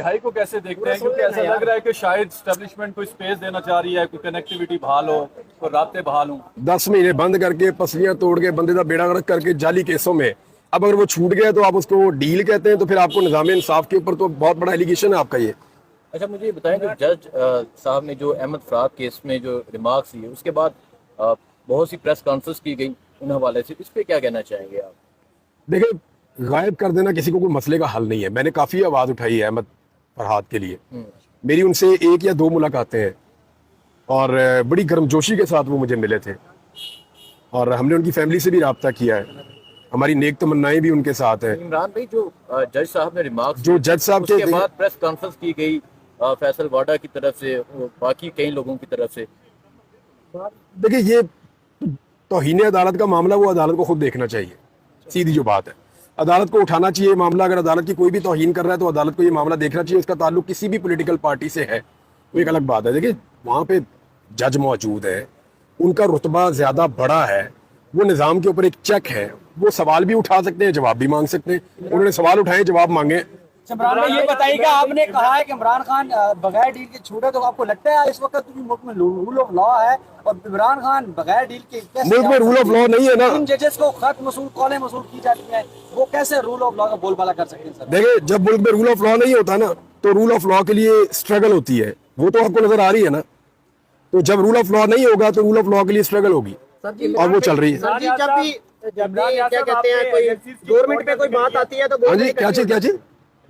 रिहाई को कैसे देखते हैं, क्योंकि ऐसा लग रहा है कि शायद स्टैब्लिशमेंट को स्पेस देना चाह रही है, कोई कनेक्टिविटी बहाल हो, कोई रास्ते बहाल हो। 10 महीने बंद करके, पसलियां तोड़ के, बंदे का बेड़ा गर्क करके जाली केसों में अब अगर वो छूट गया तो आप उसको डील कहते हैं, तो फिर आपको निज़ाम इंसाफ के ऊपर तो बहुत बड़ा एलिगेशन है आपका ये। अच्छा, मुझे ये बताएं, जो जज साहब ने जो अहमद फराद केस में जो रिमार्क्स दिए, उसके बाद बहुत सी प्रेस कॉन्फ्रेंस की गई उन हवाले से, इस पे क्या कहना चाहेंगे आप? देखिए, गायब कर देना किसी को कोई मसले का हल नहीं है। मैंने काफ़ी आवाज़ उठाई है अहमद फरहाद के लिए, मेरी उनसे 1 या 2 मुलाकातें हैं और बड़ी गर्मजोशी के साथ वो मुझे मिले थे और हमने उनकी फैमिली से भी रब्ता किया है, हमारी नेक तमन्नाएं भी उनके साथ है। इमरान भाई, जो जज साहब ने रिमार्क्स, जो जज साहब उसके बाद प्रेस कॉन्फ्रेंस की गई फैसल वाडा की तरफ से, बाकी कई लोगों की तरफ से, देखिए ये तौहीन अदालत का मामला वो अदालत को खुद देखना चाहिए, सीधी जो बात है। अदालत को उठाना चाहिए मामला, अगर अदालत की कोई भी तौहीन कर रहा है तो अदालत को ये मामला देखना चाहिए। इसका ताल्लुक किसी भी पॉलिटिकल पार्टी से है वो एक अलग बात है। देखिए, वहाँ पे जज मौजूद है, उनका रुतबा ज़्यादा बड़ा है, वो निज़ाम के ऊपर एक चेक है, वो सवाल भी उठा सकते हैं, जवाब भी मांग सकते हैं। उन्होंने सवाल उठाए, जवाब मांगे। इमरान भाई, ये बताइएगा, आपने कहा है कि इमरान खान बगैर डील के छूटे, तो आपको लगता है इस वक्त मुल्क में रूल ऑफ लॉ है और इमरान खान बगैर डील के मुल्क में रूल ऑफ लॉ नहीं है ना? इन जजेस को खत मसूल, कॉलें मसूल की जाती है, वो कैसे रूल ऑफ लॉ का बोलबाला कर सकते हैं सर? देखिए, जब मुल्क में रूल ऑफ लॉ नहीं होता ना तो रूल ऑफ लॉ के लिए स्ट्रगल होती है, वो तो आपको नजर आ रही है ना। तो जब रूल ऑफ लॉ नहीं होगा तो रूल ऑफ लॉ के लिए स्ट्रगल होगी और वो चल रही है। सर जी, जब भी क्या कहते हैं, कोई गवर्नमेंट पे कोई बात आती है तो हाँ जी, क्या चीज?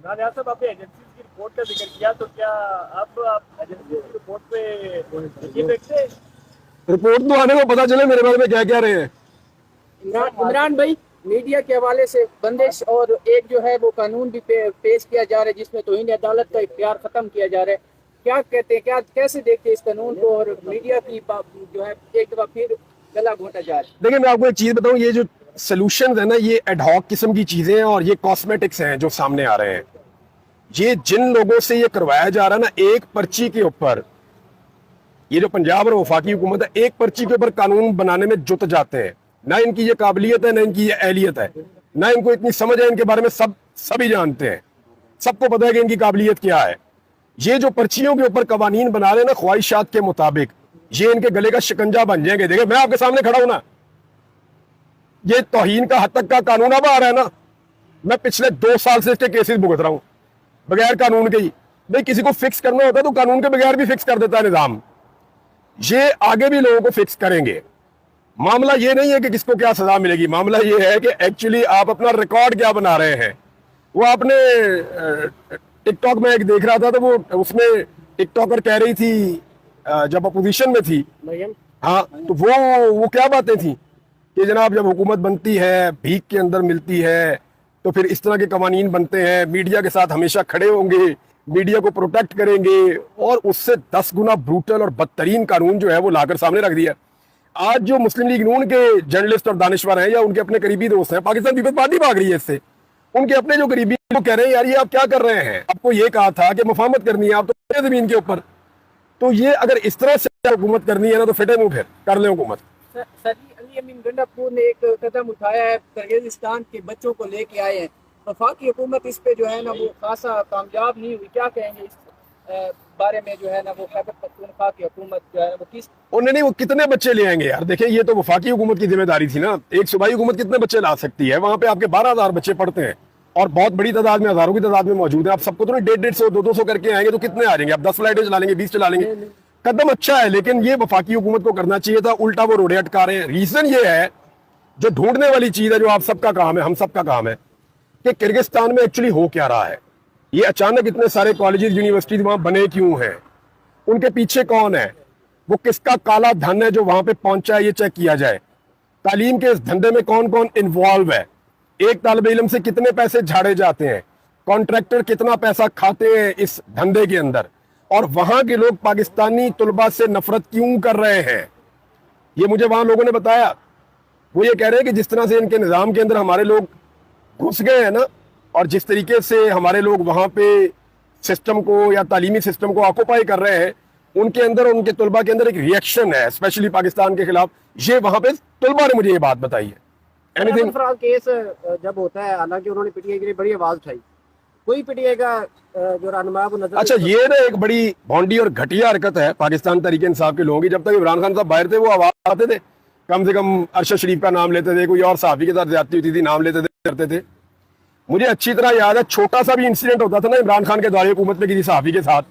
इमरान साहब, आपने एजेंसी की रिपोर्ट का जिक्र किया, तो क्या अब आप एजेंसी की रिपोर्ट पे ये देखते हैं? रिपोर्ट तो आने को पता चले मेरे बारे में क्या क्या रहे हैं। इमरान भाई, मीडिया के हवाले से बंदिश और एक जो है वो कानून भी पेश किया जा रहा है जिसमें तौहीन अदालत का इख्तियार खत्म किया जा रहा है, क्या कहते हैं, क्या कैसे देखते हैं इस कानून को, और मीडिया की जो है एक दफा फिर गला घोंटा जा रहा है? देखिए, मैं आपको एक चीज बताऊं, ये जो सोल्यूशन है ना, ये एडहॉक किस्म की चीजें हैं और ये कॉस्मेटिक्स हैं जो सामने आ रहे हैं। ये जिन लोगों से ये करवाया जा रहा है ना, एक पर्ची के ऊपर, ये जो पंजाब और वफाकी हुकूमत है, एक पर्ची के ऊपर कानून बनाने में जुट जाते हैं। ना इनकी ये काबिलियत है, ना इनकी ये अहलियत है, ना इनको इतनी समझ है, इनके बारे में सभी जानते हैं, सबको पता है कि इनकी काबिलियत क्या है। ये जो पर्चियों के ऊपर कवानीन बना रहे हैं ना ख्वाहिशात के मुताबिक, ये इनके गले का शिकंजा बन जाएंगे। देखिए, मैं आपके सामने खड़ा हूं ना, ये तौहीन का हद तक का कानून अब आ रहा है ना, मैं पिछले 2 साल से इसके केसेस भुगत रहा हूं बगैर कानून के ही। भाई, किसी को फिक्स करना होता है तो कानून के बगैर भी फिक्स कर देता है निजाम। ये आगे भी लोगों को फिक्स करेंगे। मामला ये नहीं है कि किसको क्या सजा मिलेगी, मामला ये है कि एक्चुअली आप अपना रिकॉर्ड क्या बना रहे हैं। वो आपने टिकटॉक में एक देख रहा था, तो वो उसमें टिकटॉकर कह रही थी जब अपोजिशन में थी, हाँ, तो वो क्या बातें थी कि जनाब जब हुकूमत बनती है, भीख के अंदर मिलती है, तो फिर इस तरह के कवानीन बनते हैं, मीडिया के साथ हमेशा खड़े होंगे, मीडिया को प्रोटेक्ट करेंगे, और उससे 10 गुना ब्रूटल और बदतरीन कानून जो है वो लाकर सामने रख दिया। आज जो मुस्लिम लीग नून के जर्नलिस्ट और दानिशवर हैं या उनके अपने करीबी दोस्त हैं, पाकिस्तान पीपल्स पार्टी भाग रही है इससे, उनके अपने जो करीबी वो कह रहे हैं यार ये आप क्या कर रहे हैं, आपको ये कहा था कि मुफाहमत करनी है, आप तो जमीन के ऊपर, तो ये अगर इस तरह से हुकूमत करनी है ना तो फिटे मुंह फिर कर ले हुकूमत। सर जी, अली अमीन गंडापुर ने एक कदम उठाया है, किर्गिस्तान के बच्चों को लेके आए हैं, वफाकी हुकूमत इस पे जो है ना वो खासा कामयाब नहीं हुई, क्या कहेंगे इस बारे में जो है ना वो खैबर पख्तूनख्वा की हुकूमत जो है वो किस नहीं, वो कितने बच्चे ले आएंगे यार? देखिए, ये तो वफाकी हुकूमत की जिम्मेदारी थी ना, एक सूबाई हुकूमत कितने बच्चे ला सकती है? वहां पे आपके 12,000 बच्चे पढ़ते हैं और बहुत बड़ी तादाद में, हजारों की तादाद में मौजूद है। आप सबको तो नहीं 150, 200 करके आएंगे तो कितने आ जाएंगे? आप 10 फ्लाइटें चला लेंगे, 20 चला लेंगे, कदम अच्छा है, लेकिन ये वफाकी हुकूमत को करना चाहिए था, उल्टा वो रोड़े अटका रहे हैं। रीजन ये है, जो ढूंढने वाली चीज है, जो आप सबका काम है, हम सबका काम है, कि किर्गिस्तान में एक्चुअली हो क्या रहा है। ये अचानक इतने सारे कॉलेजेस, यूनिवर्सिटीज वहां बने क्यों हैं? उनके पीछे कौन है? वो किसका काला धन है जो वहां पे पहुंचा है, ये चेक किया जाए। तालीम के इस धंधे में कौन कौन इन्वॉल्व है? एक तालिब इल्म से कितने पैसे झाड़े जाते हैं? कॉन्ट्रैक्टर कितना पैसा खाते हैं इस धंधे के अंदर? और वहां के लोग पाकिस्तानी तुलबा से नफरत क्यों कर रहे हैं? ये मुझे वहां लोगों ने बताया। वो ये कह रहे हैं कि जिस तरह से इनके निज़ाम के अंदर हमारे लोग घुस गए हैं ना, और जिस तरीके से हमारे लोग वहां पे सिस्टम को या तालीमी सिस्टम को ऑक्यूपाई कर रहे हैं, उनके अंदर और उनके तुलबा के अंदर एक रिएक्शन है, स्पेशली पाकिस्तान के खिलाफ। ये वहां पे तुलबा ने मुझे ये बात बताई है। एनीथिंग केस जब होता है, हालांकि उन्होंने पीटीआई के लिए बड़ी आवाज उठाई, कोई पीटीआई का जो रहनुमा वो नजर अच्छा, ये ना एक बड़ी भौंडी और घटिया हरकत है पाकिस्तान तहरीक इंसाफ के लोगों की। जब तक इमरान खान साहब बाहर थे वो आवाज आते थे, कम से कम अरशद शरीफ का नाम लेते थे, कोई और सहाफी के साथ ज्यादती होती थी नाम लेते थे, करते थे। मुझे अच्छी तरह याद है, छोटा सा भी इंसिडेंट होता था ना इमरान खान के दौरे हुकूमत में किसी सहाफी के साथ,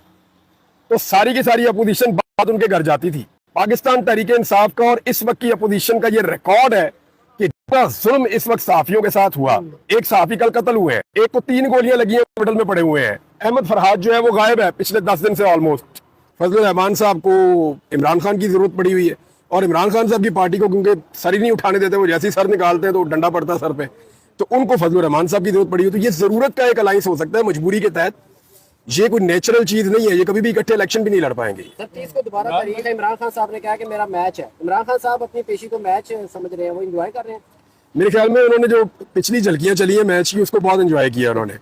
तो सारी की सारी अपोजिशन बात उनके घर जाती थी। पाकिस्तान तहरीक इंसाफ का और इस वक्त की अपोजिशन का ये रिकॉर्ड है कि जितना जुल्म इस वक्त सहाफियों के साथ हुआ। एक सहाफी कल कत्ल हुए हैं, एक को 3 गोलियां लगी हैं, हॉस्पिटल में पड़े हुए हैं। अहमद फरहाद जो है वो गायब है पिछले 10 दिन से ऑलमोस्ट। फजलुर रहमान साहब को इमरान खान की जरूरत पड़ी हुई है, और इमरान खान साहब की पार्टी को क्योंकि सर ही नहीं उठाने देते, वो जैसे ही सर निकालते हैं तो डंडा पड़ता है सर पे, तो उनको फजलुर रहमान साहब की जरूरत पड़ी हुई। तो ये जरूरत का एक अलायंस हो सकता है मजबूरी के तहत, ये कोई नेचुरल चीज नहीं है, ये कभी भी इकट्ठे इलेक्शन भी नहीं लड़ पाएंगे। सर 30 को दोबारा तारीख है। इमरान खान साहब ने कहा कि मेरा मैच है। इमरान खान साहब अपनी पेशी को मैच समझ रहे हैं, वो एंजॉय कर रहे हैं। मेरे ख्याल में उन्होंने जो पिछली झलकियां चली है मैच की उसको बहुत एंजॉय किया उन्होंने।